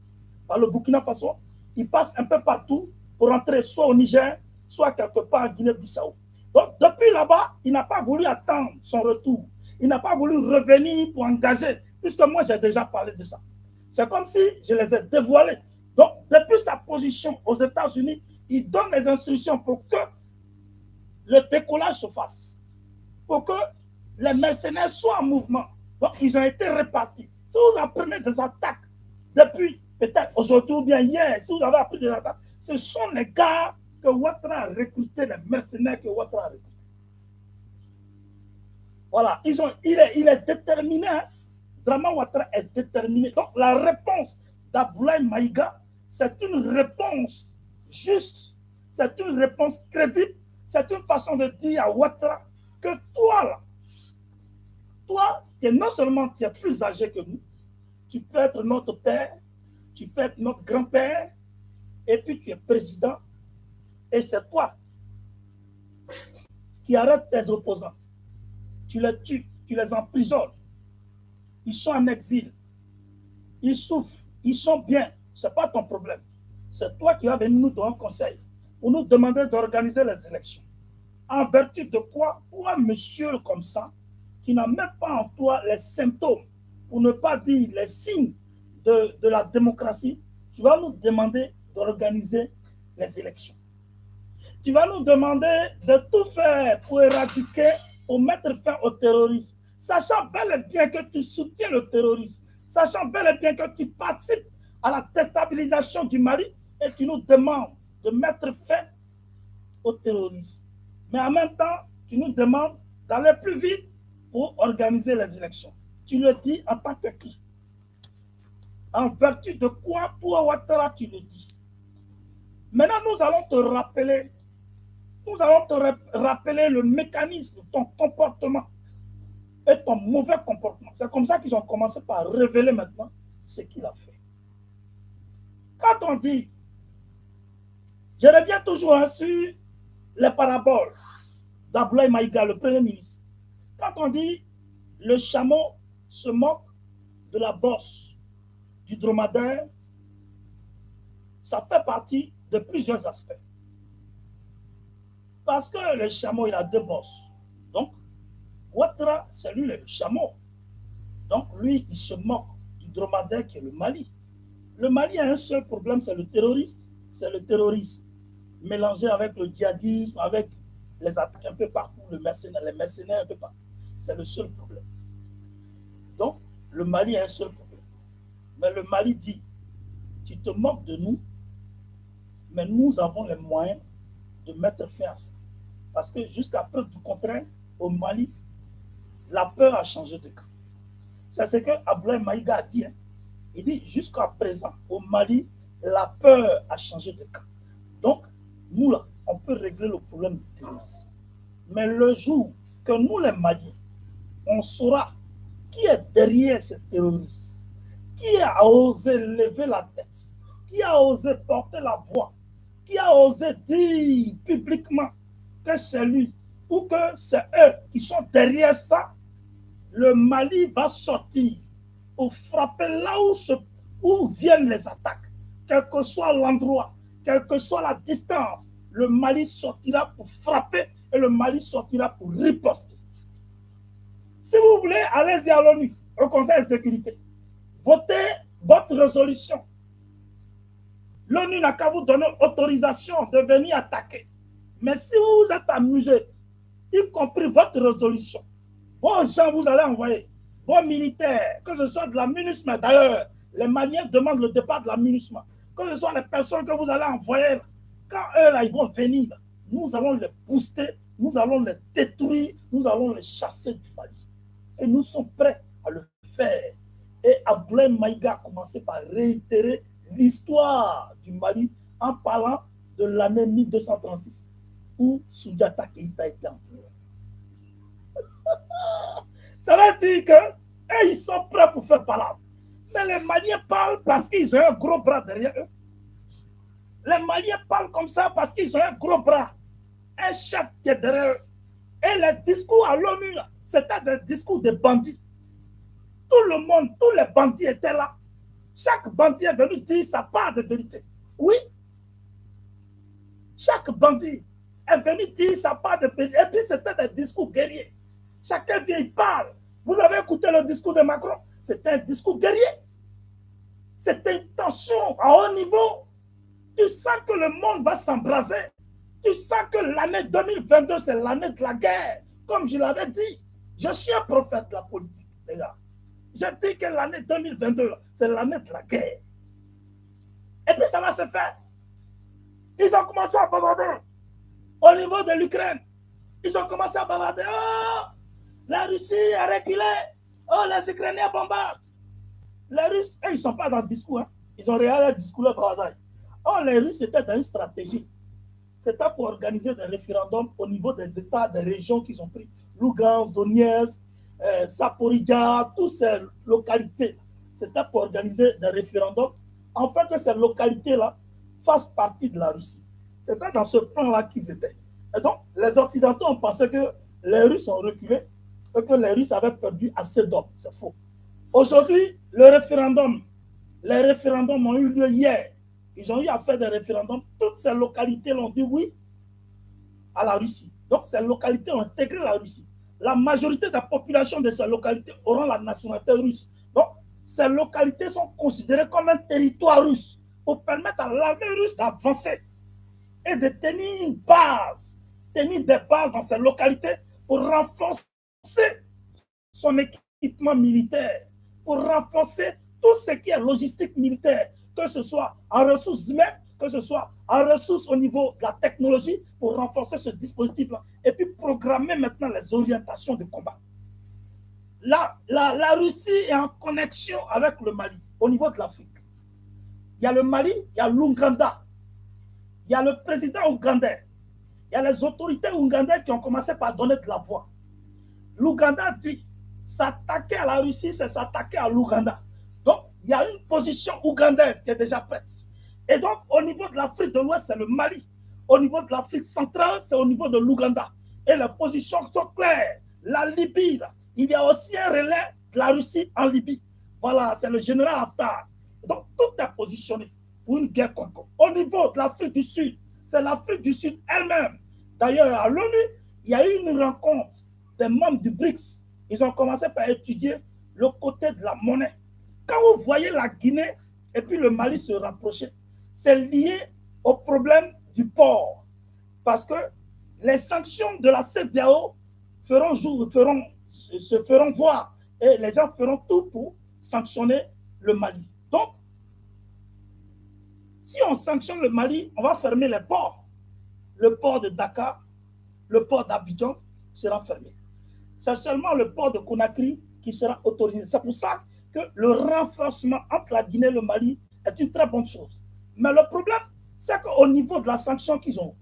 par le Burkina Faso, ils passent un peu partout pour entrer soit au Niger, soit quelque part en Guinée-Bissau. Donc, depuis là-bas, il n'a pas voulu attendre son retour. Il n'a pas voulu revenir pour engager, puisque moi, j'ai déjà parlé de ça. C'est comme si je les ai dévoilés. Donc, depuis sa position aux États-Unis, il donne les instructions pour que le décollage se fasse, pour que les mercenaires soient en mouvement. Donc, ils ont été répartis. Si vous apprenez des attaques depuis peut-être aujourd'hui ou bien hier, si vous avez appris des attaques, ce sont les gars que Ouattara a recrutés, les mercenaires que Ouattara a recrutés. Voilà, il est déterminé. Hein? Draman Ouattara est déterminé. Donc, la réponse d'Abdoulaye Maïga, c'est une réponse juste, c'est une réponse crédible, c'est une façon de dire à Ouattara que toi, là, toi, non seulement tu es plus âgé que nous, tu peux être notre père, tu peux être notre grand-père, et puis tu es président, et c'est toi qui arrêtes tes opposants. Tu les tues, tu les emprisonnes. Ils sont en exil, ils souffrent, ils sont bien, ce n'est pas ton problème. C'est toi qui vas venir nous donner un conseil pour nous demander d'organiser les élections. En vertu de quoi, pour un monsieur comme ça, qui n'a même pas en toi les symptômes, pour ne pas dire les signes de la démocratie, tu vas nous demander d'organiser les élections. Tu vas nous demander de tout faire pour éradiquer, pour mettre fin au terrorisme, sachant bel et bien que tu soutiens le terrorisme, sachant bel et bien que tu participes à la déstabilisation du Mali, et tu nous demandes de mettre fin au terrorisme. Mais en même temps, tu nous demandes d'aller plus vite pour organiser les élections. Tu le dis en tant que qui? En vertu de quoi, toi, Ouattara, tu le dis? Maintenant, nous allons te rappeler le mécanisme de ton comportement et ton mauvais comportement. C'est comme ça qu'ils ont commencé par révéler maintenant ce qu'il a fait. Quand on dit, je reviens toujours sur les paraboles d'Abdoulaye Maïga, le Premier ministre. Quand on dit le chameau se moque de la bosse du dromadaire, ça fait partie de plusieurs aspects. Parce que le chameau, il a deux bosses. Donc, Ouattara, c'est lui le chameau. Donc, lui, il se moque du dromadaire qui est le Mali. Le Mali a un seul problème, c'est le terroriste. C'est le terrorisme mélangé avec le djihadisme, avec les attaques un peu partout, les mercenaires un peu partout. C'est le seul problème. Donc, le Mali a un seul problème. Mais le Mali dit, tu te moques de nous, mais nous avons les moyens de mettre fin à ça. Parce que jusqu'à preuve du contraire, au Mali, la peur a changé de camp. C'est ce que Abdoulaye Maïga a dit. Hein. Il dit, jusqu'à présent, au Mali, la peur a changé de camp. Donc, nous, là, on peut régler le problème du terrorisme. Mais le jour que nous, les Maliens, on saura qui est derrière ces terroristes, qui a osé lever la tête, qui a osé porter la voix, qui a osé dire publiquement que c'est lui ou que c'est eux qui sont derrière ça, le Mali va sortir pour frapper là où viennent les attaques. Quel que soit l'endroit, quelle que soit la distance, le Mali sortira pour frapper et le Mali sortira pour riposter. Si vous voulez, allez-y à l'ONU, au Conseil de sécurité. Votez votre résolution. L'ONU n'a qu'à vous donner autorisation de venir attaquer. Mais si vous vous êtes amusé, y compris votre résolution, vos gens, vous allez envoyer, vos militaires, que ce soit de la MINUSMA, d'ailleurs, les Maliens demandent le départ de la MINUSMA, que ce soit les personnes que vous allez envoyer, quand eux, là, ils vont venir, nous allons les booster, nous allons les détruire, nous allons les chasser du Mali. Et nous sommes prêts à le faire. Et Abdoulaye Maïga a commencé par réitérer l'histoire du Mali en parlant de l'année 1236 où Soundiata Keïta était empereur. Ça veut dire que ils sont prêts pour faire parler. Mais les Maliens parlent parce qu'ils ont un gros bras derrière eux. Les Maliens parlent comme ça parce qu'ils ont un gros bras. Un chef qui est derrière eux. Et les discours à l'ONU, c'était des discours de bandits. Tout le monde, tous les bandits étaient là. Chaque bandit est venu dire sa part de vérité. Oui. Chaque bandit est venu dire sa part de vérité. Et puis c'était des discours guerriers. Chacun vient, il parle. Vous avez écouté le discours de Macron? C'était un discours guerrier. C'était une tension à haut niveau. Tu sens que le monde va s'embraser. Tu sens que l'année 2022, c'est l'année de la guerre. Comme je l'avais dit, je suis un prophète de la politique, les gars. J'ai dit que l'année 2022, c'est l'année de la guerre. Et puis ça va se faire. Ils ont commencé à bavarder au niveau de l'Ukraine. Ils ont commencé à bavarder. Oh, la Russie a reculé. Oh, les Ukrainiens bombardent. Les Russes, ils ne sont pas dans le discours. Hein. Ils ont regardé le discours de bavardage. Oh, les Russes étaient dans une stratégie. C'était pour organiser des référendums au niveau des États, des régions qu'ils ont pris. Lugansk, Donetsk, Zaporizhzhia, toutes ces localités. C'était pour organiser des référendums afin que ces localités-là fassent partie de la Russie. C'était dans ce plan-là qu'ils étaient. Et donc, les Occidentaux ont pensé que les Russes ont reculé et que les Russes avaient perdu assez d'hommes. C'est faux. Aujourd'hui, les référendums ont eu lieu hier. Ils ont eu à faire des référendums. Toutes ces localités l'ont dit oui à la Russie. Donc, ces localités ont intégré la Russie. La majorité de la population de ces localités auront la nationalité russe. Donc, ces localités sont considérées comme un territoire russe pour permettre à l'armée russe d'avancer et de tenir une base, tenir des bases dans ces localités pour renforcer son équipement militaire, pour renforcer tout ce qui est logistique militaire, que ce soit en ressources humaines, que ce soit en ressources au niveau de la technologie, pour renforcer ce dispositif-là, et puis programmer maintenant les orientations de combat. La Russie est en connexion avec le Mali, au niveau de l'Afrique. Il y a le Mali, il y a l'Ouganda, il y a le président ougandais, il y a les autorités ougandaises qui ont commencé par donner de la voix. L'Ouganda dit, s'attaquer à la Russie, c'est s'attaquer à l'Ouganda. Donc, il y a une position ougandaise qui est déjà prête. Et donc, au niveau de l'Afrique de l'Ouest, c'est le Mali. Au niveau de l'Afrique centrale, c'est au niveau de l'Ouganda. Et les positions sont claires. La Libye, là, il y a aussi un relais de la Russie en Libye. Voilà, c'est le général Haftar. Donc, tout est positionné pour une guerre contre. Au niveau de l'Afrique du Sud, c'est l'Afrique du Sud elle-même. D'ailleurs, à l'ONU, il y a eu une rencontre des membres du BRICS. Ils ont commencé par étudier le côté de la monnaie. Quand vous voyez la Guinée et puis le Mali se rapprocher, c'est lié au problème du port. Parce que les sanctions de la CEDEAO se feront voir et les gens feront tout pour sanctionner le Mali. Donc, si on sanctionne le Mali, on va fermer les ports. Le port de Dakar, le port d'Abidjan sera fermé. c'est seulement le port de Conakry qui sera autorisé. C'est pour ça que le renforcement entre la Guinée et le Mali est une très bonne chose. Mais le problème, c'est qu'au niveau de la sanction qu'ils ont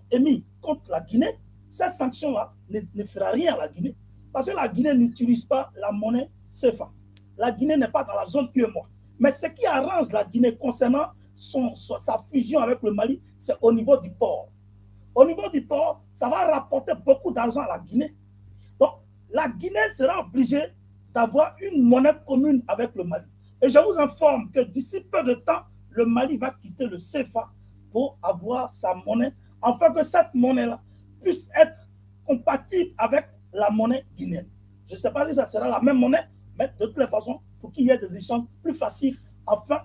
émise contre la Guinée, cette sanction-là ne fera rien à la Guinée. Parce que la Guinée n'utilise pas la monnaie CFA. La Guinée n'est pas dans la zone UEMOA. Mais ce qui arrange la Guinée concernant sa fusion avec le Mali, c'est au niveau du port. Au niveau du port, ça va rapporter beaucoup d'argent à la Guinée. Donc, la Guinée sera obligée d'avoir une monnaie commune avec le Mali. Et je vous informe que d'ici peu de temps, le Mali va quitter le CFA pour avoir sa monnaie, afin que cette monnaie-là puisse être compatible avec la monnaie guinéenne. Je ne sais pas si ça sera la même monnaie, mais de toutes les façons, pour qu'il y ait des échanges plus faciles afin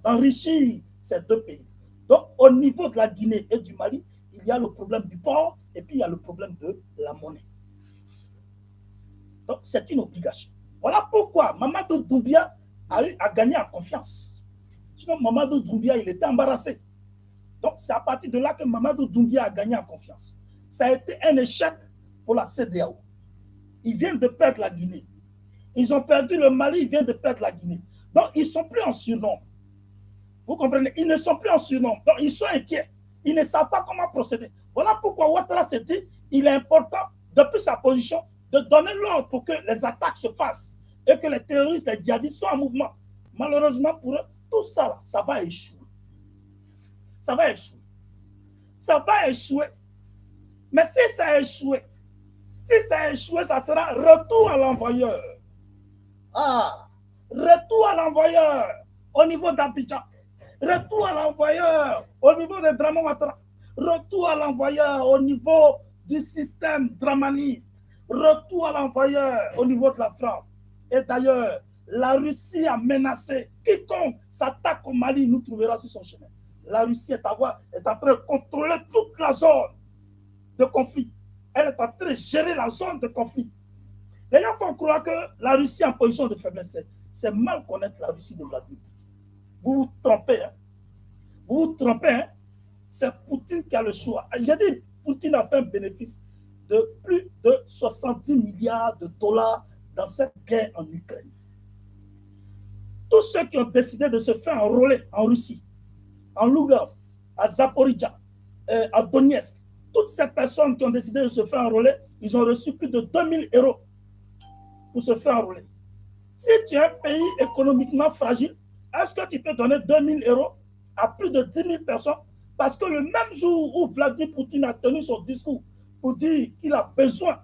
d'enrichir ces deux pays. Donc, au niveau de la Guinée et du Mali, il y a le problème du port et puis il y a le problème de la monnaie. Donc, c'est une obligation. Voilà pourquoi Mamadou Doumbia a gagné en confiance. Sinon, Mamadou Doumbia, il était embarrassé. Donc, c'est à partir de là que Mamadou Doumbia a gagné en confiance. Ça a été un échec pour la CEDEAO. Ils viennent de perdre la Guinée. Ils ont perdu le Mali, ils viennent de perdre la Guinée. Donc, ils ne sont plus en surnombre. Vous comprenez? Ils ne sont plus en surnombre. Donc, ils sont inquiets. Ils ne savent pas comment procéder. Voilà pourquoi Ouattara s'est dit il est important, depuis sa position, de donner l'ordre pour que les attaques se fassent et que les terroristes, les djihadistes soient en mouvement. Malheureusement pour eux, tout ça, ça va échouer. Ça va échouer. Ça va échouer. Mais si ça a échoué, ça sera retour à l'envoyeur. Ah, retour à l'envoyeur au niveau d'Abidjan. Retour à l'envoyeur au niveau de Draman Ouattara. Retour à l'envoyeur au niveau du système dramaniste. Retour à l'envoyeur au niveau de la France. Et d'ailleurs, la Russie a menacé quiconque s'attaque au Mali nous trouvera sur son chemin. La Russie est en train de contrôler toute la zone de conflit. Elle est en train de gérer la zone de conflit. Les gens font croire que la Russie est en position de faiblesse. C'est mal connaître la Russie de Vladimir Poutine. Vous vous trompez. Hein? Vous vous trompez. Hein? C'est Poutine qui a le choix. J'ai dit, Poutine a fait un bénéfice de plus de 70 milliards de dollars dans cette guerre en Ukraine. Tous ceux qui ont décidé de se faire enrôler en Russie, en Lugansk, à Zaporizhzhia, à Donetsk, toutes ces personnes qui ont décidé de se faire enrôler, ils ont reçu plus de 2000 € pour se faire enrôler. Si tu es un pays économiquement fragile, est-ce que tu peux donner 2000 € à plus de 10 000 personnes? Parce que le même jour où Vladimir Poutine a tenu son discours pour dire qu'il a besoin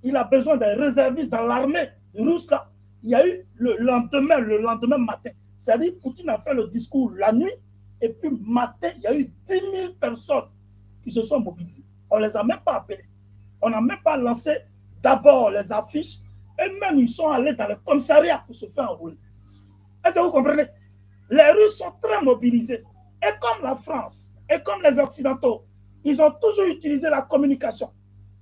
des réservistes dans l'armée russe, là, il y a eu le lendemain matin. C'est-à-dire Poutine a fait le discours la nuit et puis matin, il y a eu 10 000 personnes qui se sont mobilisées. On ne les a même pas appelés. On n'a même pas lancé d'abord les affiches. Eux-mêmes, ils sont allés dans le commissariat pour se faire enrôler. Est-ce que vous comprenez? Les Russes sont très mobilisés. Et comme la France, et comme les Occidentaux, ils ont toujours utilisé la communication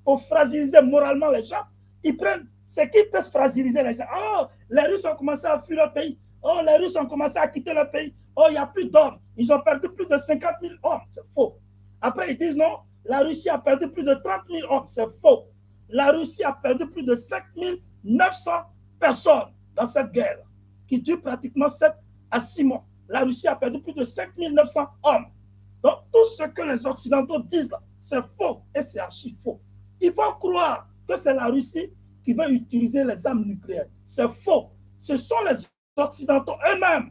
pour fragiliser moralement les gens. Ils prennent ce qui peut fragiliser les gens. Oh, les Russes ont commencé à fuir le pays. Oh, les Russes ont commencé à quitter le pays. Oh, il n'y a plus d'hommes. Ils ont perdu plus de 50 000 hommes. C'est faux. Après, ils disent non, la Russie a perdu plus de 30 000 hommes. C'est faux. La Russie a perdu plus de 5 900 personnes dans cette guerre qui dure pratiquement 7 à 6 mois. La Russie a perdu plus de 5 900 hommes. Donc, tout ce que les Occidentaux disent là, c'est faux et c'est archi faux. Il faut croire que c'est la Russie qui veut utiliser les armes nucléaires. C'est faux. Ce sont les Occidentaux eux-mêmes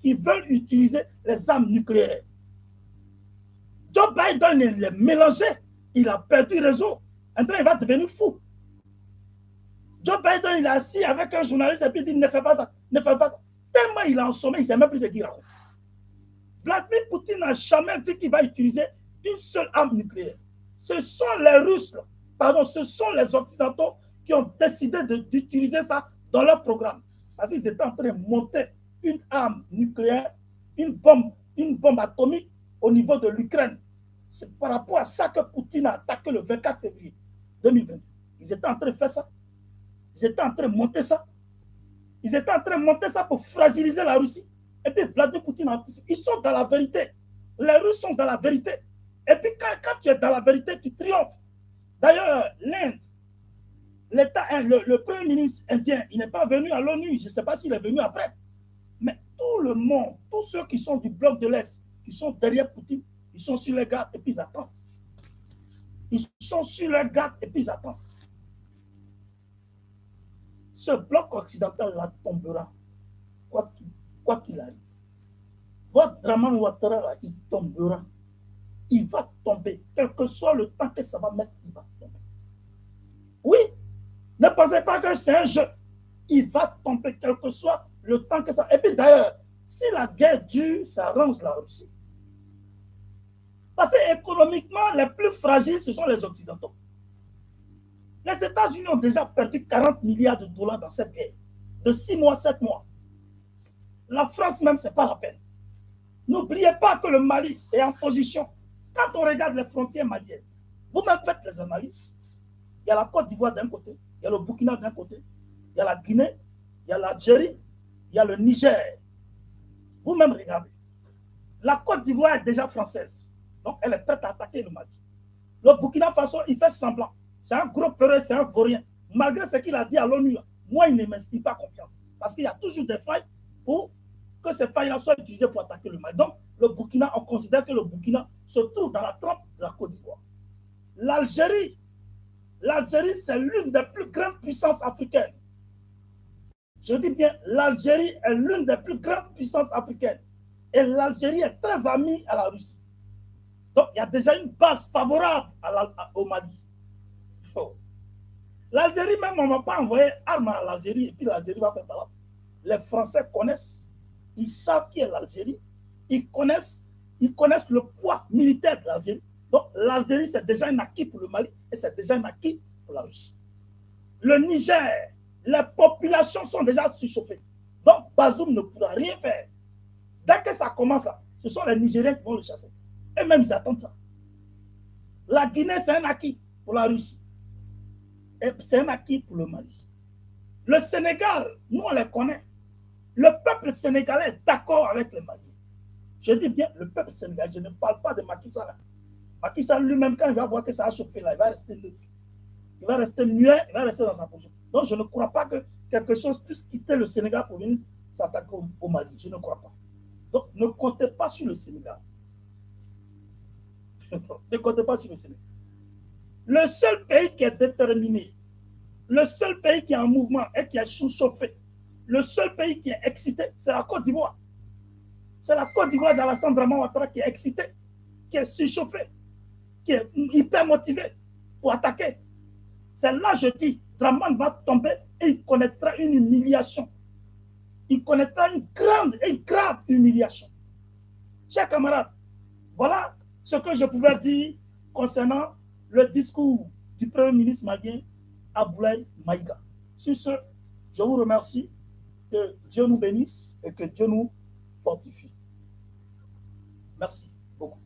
qui veulent utiliser les armes nucléaires. Joe Biden est mélangé. Il a perdu raison. Maintenant, il va devenir fou. Joe Biden, il est assis avec un journaliste et puis il dit ne fais pas ça, ne fais pas ça. Tellement il est en sommeil, il ne sait même plus ce qu'il raconte. Vladimir Poutine n'a jamais dit qu'il va utiliser une seule arme nucléaire. Ce sont les Russes, ce sont les Occidentaux qui ont décidé d'utiliser ça dans leur programme. Parce qu'ils étaient en train de monter une arme nucléaire, une bombe atomique au niveau de l'Ukraine. C'est par rapport à ça que Poutine a attaqué le 24 février 2020. Ils étaient en train de faire ça. Ils étaient en train de monter ça. Ils étaient en train de monter ça pour fragiliser la Russie. Et puis Vladimir Poutine anticipe. Ils sont dans la vérité. Les Russes sont dans la vérité. Et puis quand tu es dans la vérité, tu triomphes. D'ailleurs, l'Inde le premier ministre indien, il n'est pas venu à l'ONU. Je ne sais pas s'il est venu après. Mais tout le monde, tous ceux qui sont du bloc de l'Est, qui sont derrière Poutine, ils sont sur les gardes et puis ils attendent. Ils sont sur les gardes et puis ils attendent. Ce bloc occidental-là tombera, quoi qu'il arrive. Votre Draman Ouattara, il tombera. Il va tomber. Quel que soit le temps que ça va mettre, il va tomber. Oui, ne pensez pas que c'est un jeu. Il va tomber, quel que soit le temps que ça... Et puis d'ailleurs, si la guerre dure, ça arrange la Russie. Parce que économiquement, les plus fragiles, ce sont les Occidentaux. Les États-Unis ont déjà perdu 40 milliards de dollars dans cette guerre. De 6 mois, 7 mois. La France même, ce n'est pas la peine. N'oubliez pas que le Mali est en position. Quand on regarde les frontières maliennes, vous-même faites les analyses. Il y a la Côte d'Ivoire d'un côté, il y a le Burkina d'un côté, il y a la Guinée, il y a l'Algérie, il y a le Niger. Vous-même regardez. La Côte d'Ivoire est déjà française. Donc, elle est prête à attaquer le Mali. Le Burkina Faso, il fait semblant. C'est un gros peureux, c'est un vaurien. Malgré ce qu'il a dit à l'ONU, moi, il ne m'inspire pas confiance. Parce qu'il y a toujours des failles pour que ces failles-là soient utilisées pour attaquer le Mali. Donc, le Burkina, on considère que le Burkina se trouve dans la trempe de la Côte d'Ivoire. L'Algérie, c'est l'une des plus grandes puissances africaines. Je dis bien, l'Algérie est l'une des plus grandes puissances africaines. Et l'Algérie est très amie à la Russie. Donc, il y a déjà une base favorable au Mali. Oh. L'Algérie, même, on ne va pas envoyer armes à l'Algérie et puis l'Algérie va faire par là. Les Français connaissent, ils savent qui est l'Algérie, ils connaissent le poids militaire de l'Algérie. Donc, l'Algérie, c'est déjà un acquis pour le Mali et c'est déjà un acquis pour la Russie. Le Niger, les populations sont déjà surchauffées. Donc, Bazoum ne pourra rien faire. Dès que ça commence, là, ce sont les Nigériens qui vont le chasser. Et même, ils attendent ça. La Guinée, c'est un acquis pour la Russie. Et c'est un acquis pour le Mali. Le Sénégal, nous, on les connaît. Le peuple sénégalais est d'accord avec les Maliens. Je dis bien le peuple sénégalais. Je ne parle pas de Macky Sall. Macky Sall lui-même, quand il va voir que ça a chauffé là, il va rester neutre. Il va rester muet, il va rester dans sa position. Donc, je ne crois pas que quelque chose puisse quitter le Sénégal pour venir s'attaquer au Mali. Je ne crois pas. Donc, ne comptez pas sur le Sénégal. Ne comptez pas sur le Sénégal. Le seul pays qui est déterminé, le seul pays qui est en mouvement et qui est chauffé, le seul pays qui est excité, c'est la Côte d'Ivoire. C'est la Côte d'Ivoire d'Alassane Draman Ouattara qui est excité, qui est surchauffé, qui est hyper motivé pour attaquer. C'est là, je dis, Draman va tomber et il connaîtra une humiliation. Il connaîtra une grave humiliation. Chers camarades, voilà ce que je pouvais dire concernant le discours du Premier ministre malien Aboulaye Maïga. Sur ce, je vous remercie. Que Dieu nous bénisse et que Dieu nous fortifie. Merci beaucoup.